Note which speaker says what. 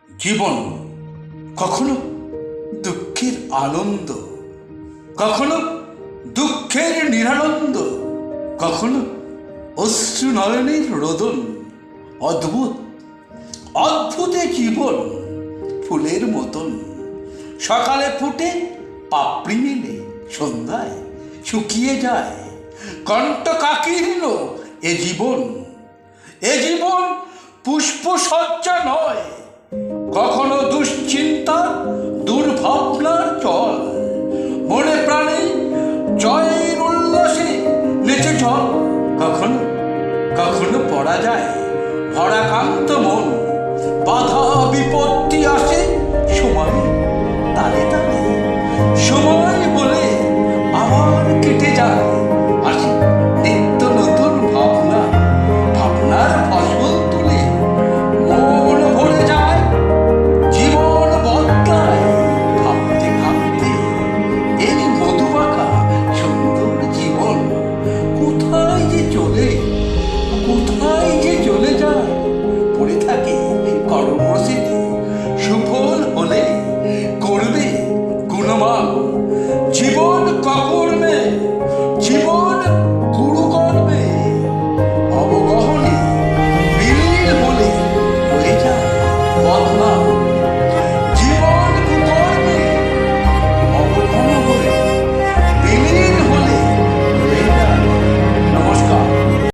Speaker 1: জীবন কখনো দুঃখের আনন্দ, কখনো দুঃখের নিরানন্দ, কখনো অশ্রু নয়নের রোদন। অদ্ভুত অদ্ভুত এ জীবন, ফুলের মতন সকালে ফুটে পাপড়ি মেলে সন্ধ্যায় শুকিয়ে যায়। কণ্টকাকীর্ণ এ জীবন, এ জীবন পুষ্পসজ্জা নয়, কখনো দুশ্চিন্তা দুর্ভাবনার চল। মনে প্রাণে জয়ের উল্লাসে নেচে চল। কখনো কখনো পড়া যায় ভরাক্রান্ত মন, বাধা বিপত্তি আসে সময় তালে তালে। সময় বলে আবার কেটে যায়, আসে নিত্য নতুন ভাবনা, ভাবনার ফসল তুলে মন ভরে যায়। জীবন বদলায় ভাবতে ভাবতে, এই মধুমাখা সুন্দর জীবন কোথায় যে চলে, কোথায় যে চলে যায়। পড়ে থাকে কর্মস্মৃতি, সুফল হলে করবে গুণমান। জীবন কর্মে, জীবন গুরুকর্মে, অবগহনে বিলীন বলে হয়ে যায় বদনাম।